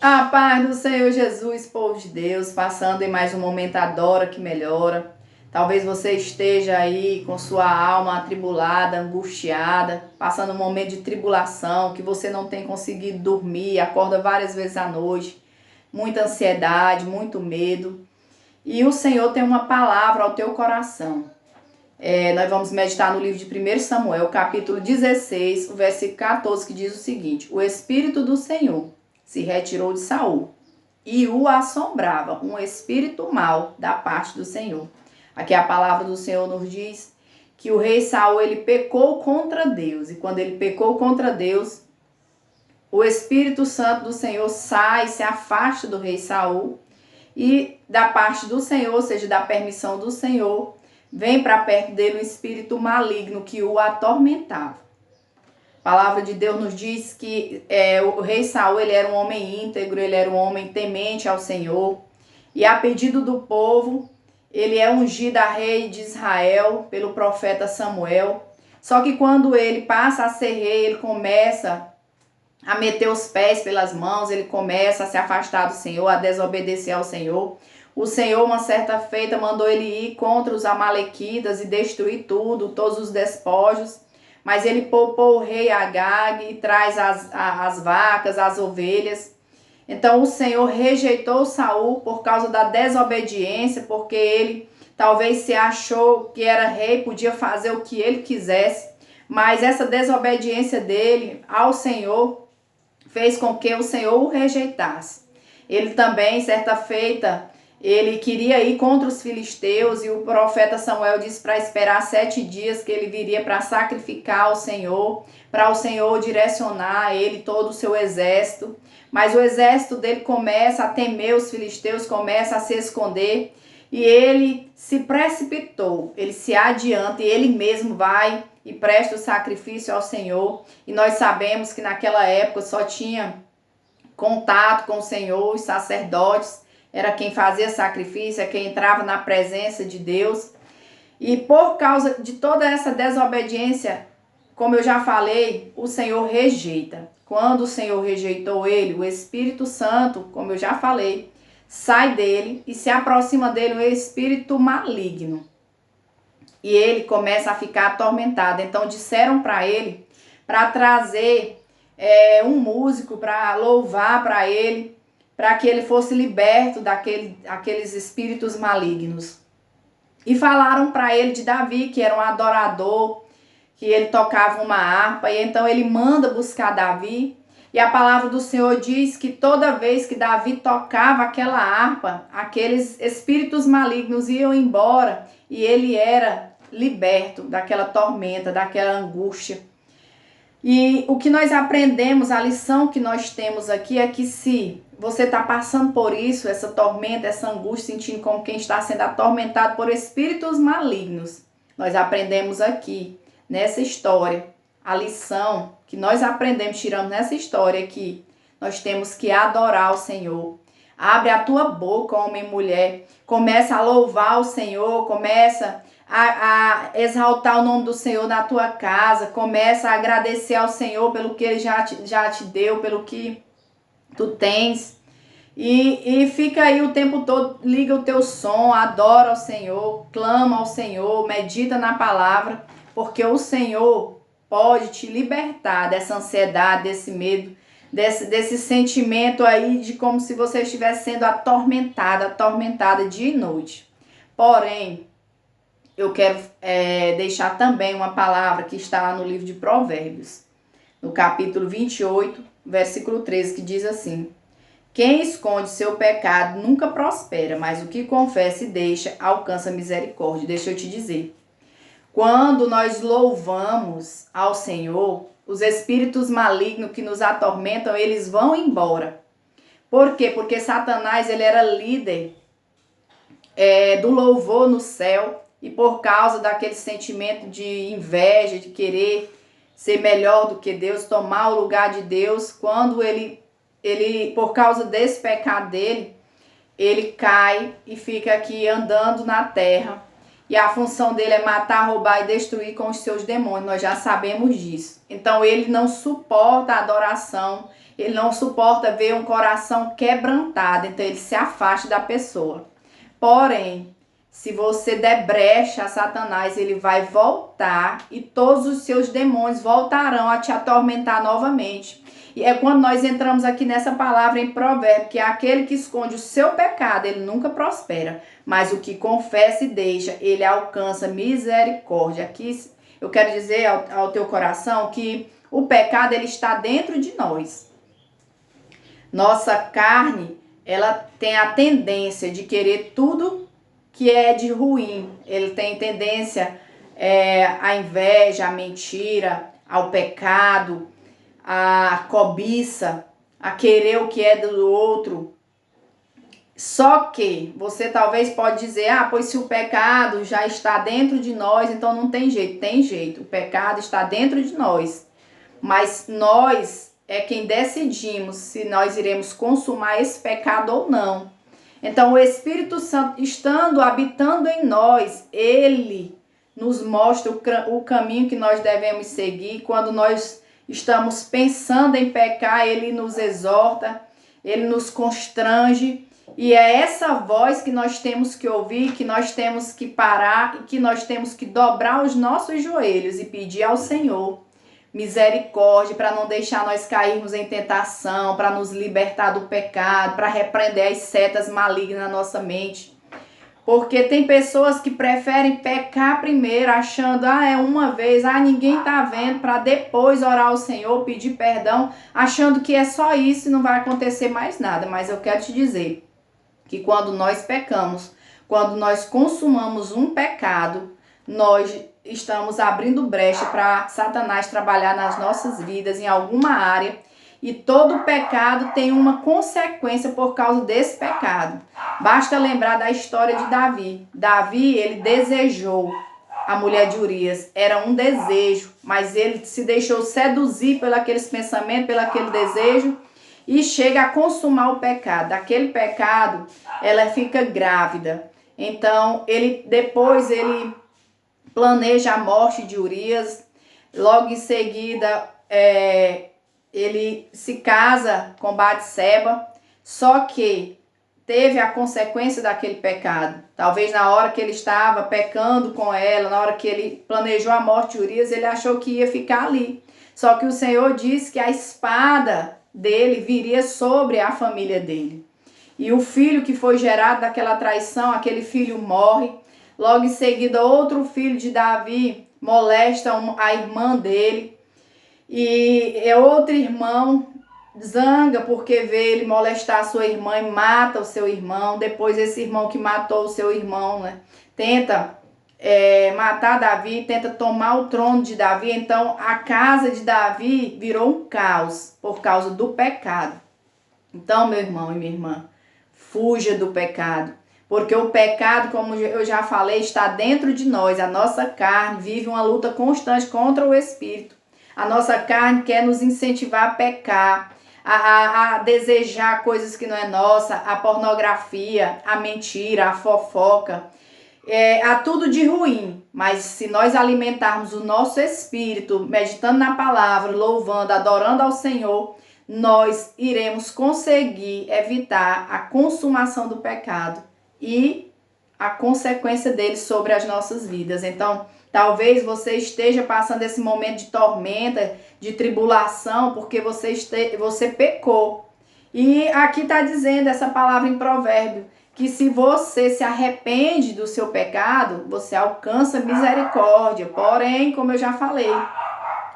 A paz do Senhor Jesus, povo de Deus, passando em mais um momento Adora que Melhora. Talvez você esteja aí com sua alma atribulada, angustiada, passando um momento de tribulação, que você não tem conseguido dormir, acorda várias vezes à noite, muita ansiedade, muito medo. E o Senhor tem uma palavra ao teu coração. Nós vamos meditar no livro de 1 Samuel, capítulo 16, o versículo 14, que diz o seguinte: O Espírito do Senhor se retirou de Saul e o assombrava um espírito mau da parte do Senhor. Aqui a palavra do Senhor nos diz que o rei Saul, ele pecou contra Deus, e quando ele pecou contra Deus, o Espírito Santo do Senhor sai, se afasta do rei Saul, e da parte do Senhor, ou seja, da permissão do Senhor, vem para perto dele um espírito maligno que o atormentava. A palavra de Deus nos diz que o rei Saul, ele era um homem íntegro, ele era um homem temente ao Senhor. E a pedido do povo, ele é ungido a rei de Israel pelo profeta Samuel. Só que quando ele passa a ser rei, ele começa a meter os pés pelas mãos, ele começa a se afastar do Senhor, a desobedecer ao Senhor. O Senhor, uma certa feita, mandou ele ir contra os amalequitas e destruir tudo, todos os despojos. Mas ele poupou o rei Agag e traz as vacas, as ovelhas. Então o Senhor rejeitou Saul por causa da desobediência, porque ele talvez se achou que era rei, podia fazer o que ele quisesse. Mas essa desobediência dele ao Senhor fez com que o Senhor o rejeitasse. Ele também, certa feita, ele queria ir contra os filisteus e o profeta Samuel disse para esperar 7 dias que ele viria para sacrificar ao Senhor, para o Senhor direcionar a ele todo o seu exército. Mas o exército dele começa a temer os filisteus, começa a se esconder e ele se precipitou, ele se adianta e ele mesmo vai e presta o sacrifício ao Senhor. E nós sabemos que naquela época só tinha contato com o Senhor, os sacerdotes, era quem fazia sacrifício, é quem entrava na presença de Deus. E por causa de toda essa desobediência, como eu já falei, o Senhor rejeita. Quando o Senhor rejeitou ele, o Espírito Santo, como eu já falei, sai dele e se aproxima dele um espírito maligno. E ele começa a ficar atormentado. Então disseram para ele para trazer um músico para louvar para ele, para que ele fosse liberto daqueles espíritos malignos. E falaram para ele de Davi, que era um adorador, que ele tocava uma harpa, e então ele manda buscar Davi. E a palavra do Senhor diz que toda vez que Davi tocava aquela harpa, aqueles espíritos malignos iam embora e ele era liberto daquela tormenta, daquela angústia. E o que nós aprendemos, a lição que nós temos aqui é que se você está passando por isso, essa tormenta, essa angústia, sentindo como quem está sendo atormentado por espíritos malignos, nós aprendemos aqui, nessa história, a lição que nós aprendemos, tiramos nessa história é que nós temos que adorar o Senhor. Abre a tua boca, homem e mulher, começa a louvar o Senhor, começa a exaltar o nome do Senhor na tua casa, começa a agradecer ao Senhor pelo que Ele já te deu, pelo que tu tens, e fica aí o tempo todo, liga o teu som, adora ao Senhor, clama ao Senhor, medita na palavra, porque o Senhor pode te libertar dessa ansiedade, desse medo, desse sentimento aí de como se você estivesse sendo atormentada dia e noite. Porém, eu quero deixar também uma palavra que está lá no livro de Provérbios, no capítulo 28, versículo 13, que diz assim: Quem esconde seu pecado nunca prospera, mas o que confessa e deixa alcança misericórdia. Deixa eu te dizer, quando nós louvamos ao Senhor, os espíritos malignos que nos atormentam, eles vão embora. Por quê? Porque Satanás, ele era líder do louvor no céu, e por causa daquele sentimento de inveja, de querer ser melhor do que Deus, tomar o lugar de Deus, quando ele por causa desse pecado dele, ele cai e fica aqui andando na terra. E a função dele é matar, roubar e destruir com os seus demônios. Nós já sabemos disso. Então ele não suporta a adoração, Ele não suporta ver um coração quebrantado, então ele se afasta da pessoa. Porém, se você der brecha a Satanás, ele vai voltar e todos os seus demônios voltarão a te atormentar novamente. E é quando nós entramos aqui nessa palavra em Provérbio, que é aquele que esconde o seu pecado, ele nunca prospera. Mas o que confessa e deixa, ele alcança misericórdia. Aqui eu quero dizer ao teu coração que o pecado, ele está dentro de nós. Nossa carne, ela tem a tendência de querer tudo que é de ruim. Ele tem tendência à inveja, à mentira, ao pecado, à cobiça, a querer o que é do outro. Só que você talvez pode dizer, pois se o pecado já está dentro de nós, então não tem jeito. Tem jeito, o pecado está dentro de nós. Mas nós é quem decidimos se nós iremos consumar esse pecado ou não. Então o Espírito Santo, estando, habitando em nós, ele nos mostra o caminho que nós devemos seguir. Quando nós estamos pensando em pecar, ele nos exorta, ele nos constrange. E é essa voz que nós temos que ouvir, que nós temos que parar e que nós temos que dobrar os nossos joelhos e pedir ao Senhor misericórdia para não deixar nós cairmos em tentação, para nos libertar do pecado, para repreender as setas malignas na nossa mente. Porque tem pessoas que preferem pecar primeiro, achando, é uma vez, ninguém tá vendo, para depois orar ao Senhor, pedir perdão, achando que é só isso e não vai acontecer mais nada. Mas eu quero te dizer que quando nós pecamos, quando nós consumamos um pecado, nós estamos abrindo brecha para Satanás trabalhar nas nossas vidas em alguma área. E todo pecado tem uma consequência por causa desse pecado. Basta lembrar da história de Davi. Davi, ele desejou a mulher de Urias. Era um desejo, mas ele se deixou seduzir pelos pensamentos, pelo aquele desejo, e chega a consumar o pecado. Daquele pecado, ela fica grávida. Então, depois ele planeja a morte de Urias. Logo em seguida, ele se casa com Batseba, só que teve a consequência daquele pecado. Talvez na hora que ele estava pecando com ela, na hora que ele planejou a morte de Urias, ele achou que ia ficar ali. Só que o Senhor disse que a espada dele viria sobre a família dele. E o filho que foi gerado daquela traição, aquele filho morre. Logo em seguida, outro filho de Davi molesta a irmã dele. E outro irmão zanga porque vê ele molestar a sua irmã e mata o seu irmão. Depois esse irmão que matou o seu irmão, tenta matar Davi, tenta tomar o trono de Davi. Então a casa de Davi virou um caos por causa do pecado. Então, meu irmão e minha irmã, fuja do pecado. Porque o pecado, como eu já falei, está dentro de nós. A nossa carne vive uma luta constante contra o Espírito. A nossa carne quer nos incentivar a pecar, a desejar coisas que não é nossa, a pornografia, a mentira, a fofoca, a tudo de ruim. Mas se nós alimentarmos o nosso espírito, meditando na palavra, louvando, adorando ao Senhor, nós iremos conseguir evitar a consumação do pecado e a consequência dele sobre as nossas vidas. Então, talvez você esteja passando esse momento de tormenta, de tribulação, porque você pecou. E aqui está dizendo essa palavra em Provérbio, que se você se arrepende do seu pecado, você alcança misericórdia. Porém, como eu já falei,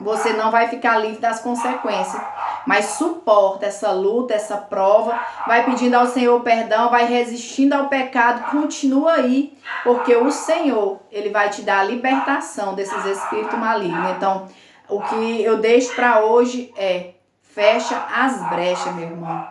você não vai ficar livre das consequências, mas suporta essa luta, essa prova, vai pedindo ao Senhor perdão, vai resistindo ao pecado, continua aí, porque o Senhor, ele vai te dar a libertação desses espíritos malignos. Então, o que eu deixo para hoje fecha as brechas, meu irmão.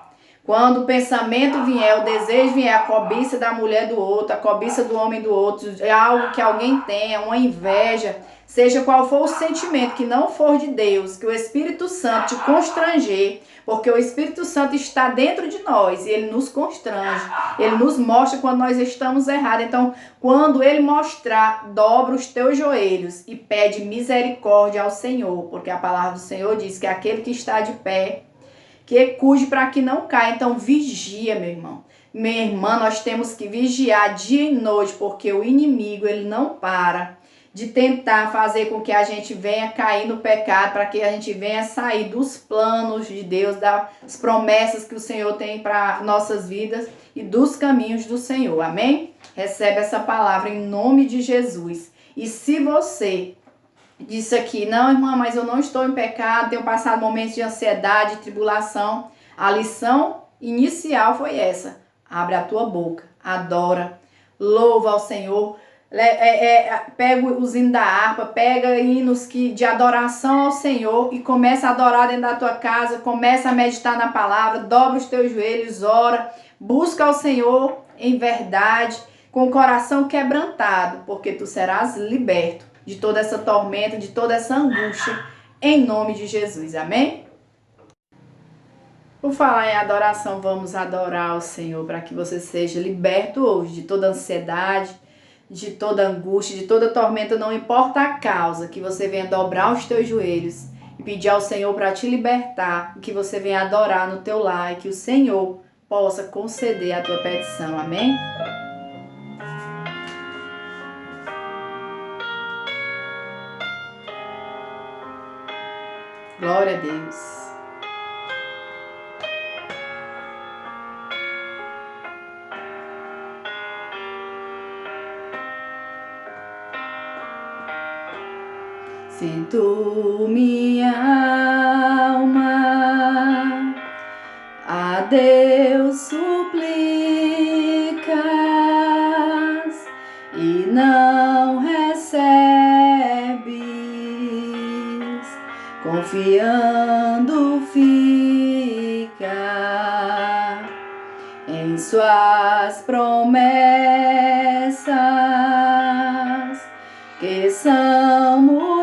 Quando o pensamento vier, o desejo vier, a cobiça da mulher do outro, a cobiça do homem do outro, algo que alguém tenha, uma inveja, seja qual for o sentimento que não for de Deus, que o Espírito Santo te constranger, porque o Espírito Santo está dentro de nós e ele nos constrange, ele nos mostra quando nós estamos errados. Então, quando ele mostrar, dobra os teus joelhos e pede misericórdia ao Senhor, porque a palavra do Senhor diz que aquele que está de pé, que cuide para que não caia. Então vigia, meu irmão. Minha irmã, nós temos que vigiar dia e noite, porque o inimigo, ele não para de tentar fazer com que a gente venha cair no pecado, para que a gente venha sair dos planos de Deus, das promessas que o Senhor tem para nossas vidas e dos caminhos do Senhor. Amém? Recebe essa palavra em nome de Jesus. E se você disse aqui, não, irmã, mas eu não estou em pecado, tenho passado momentos de ansiedade, tribulação, a lição inicial foi essa. Abre a tua boca, adora, louva ao Senhor, pega os hinos da harpa, pega hinos de adoração ao Senhor e começa a adorar dentro da tua casa, começa a meditar na palavra, dobra os teus joelhos, ora, busca ao Senhor em verdade, com o coração quebrantado, porque tu serás liberto de toda essa tormenta, de toda essa angústia, em nome de Jesus, amém? Por falar em adoração, vamos adorar o Senhor para que você seja liberto hoje de toda ansiedade, de toda angústia, de toda tormenta, não importa a causa, que você venha dobrar os teus joelhos e pedir ao Senhor para te libertar, que você venha adorar no teu lar e que o Senhor possa conceder a tua petição, amém? Glória a Deus. Sinto minha alma a Deus suplicas e não recebes, confiando fica em suas promessas, que são muito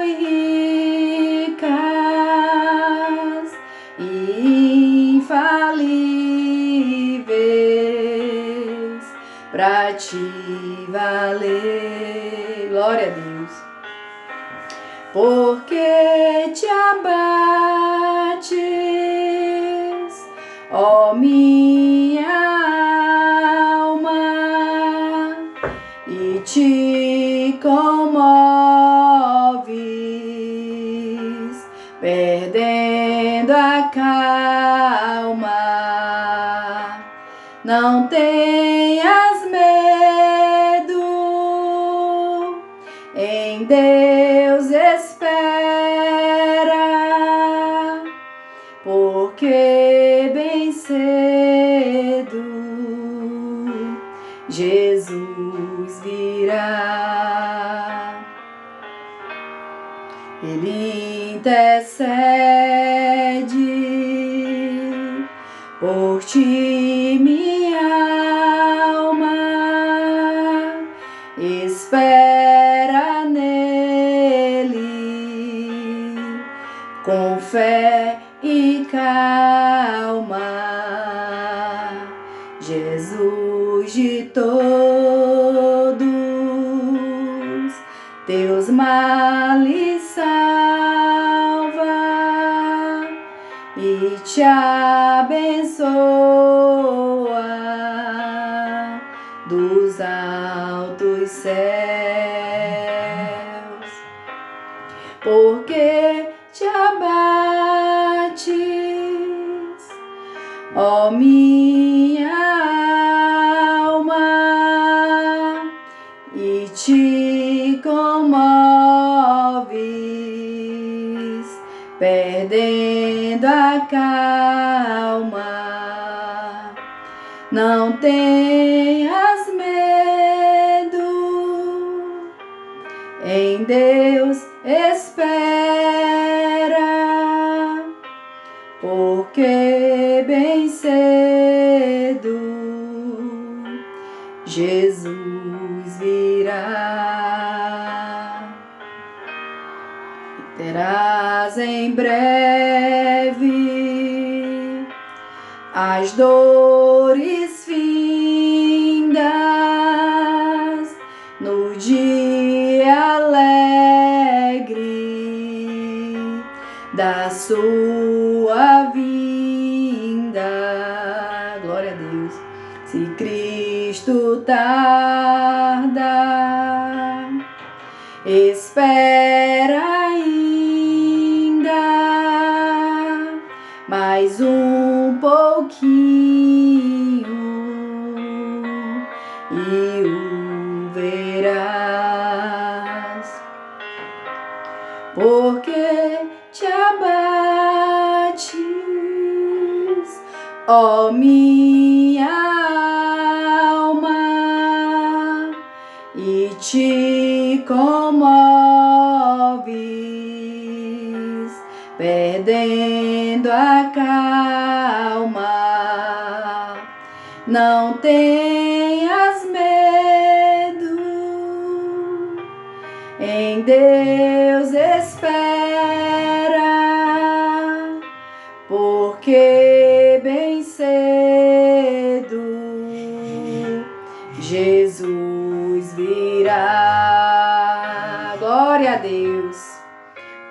ricas e infalíveis para te valer. Glória a Deus. Porque te abates, ó minha alma, e te comoves, perdendo a calma. Não tenhas medo, em Deus espera, porque bem cedo Jesus virá. Ele intercede por ti, minha alma, espera nele com fé e calma. Jesus de todos teus males salva e te abençoa dos altos céus, porque te abates, ó minha alma, e te comoves, perdendo a calma. Não tenhas medo, em Deus espera, porque bem cedo Jesus virá. Terás em breve as dores findas no dia alegre da sua vida. Se Cristo tarda, espera ainda mais um pouquinho e o verás, porque te abates, ó minha alma, e te comoves, perdendo a calma. Não tenhas medo, em Deus espera, porque bem cedo Jesus virá. Glória a Deus.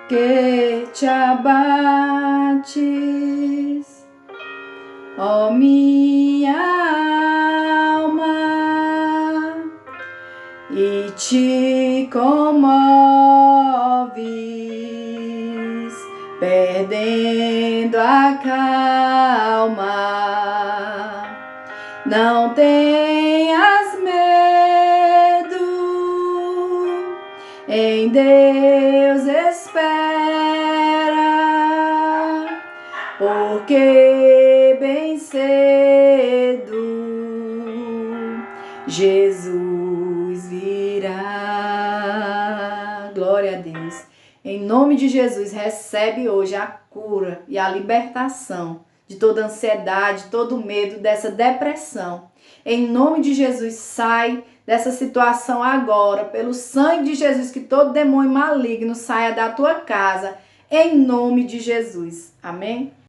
Que te abates, ó minha alma, e te comoves, perdendo a calma. Não tenhas medo, em Deus espera, porque bem cedo Jesus virá. Glória a Deus. Em nome de Jesus, recebe hoje a cura e a libertação de toda ansiedade, todo medo, dessa depressão. Em nome de Jesus, sai dessa situação agora, pelo sangue de Jesus, que todo demônio maligno saia da tua casa, em nome de Jesus. Amém?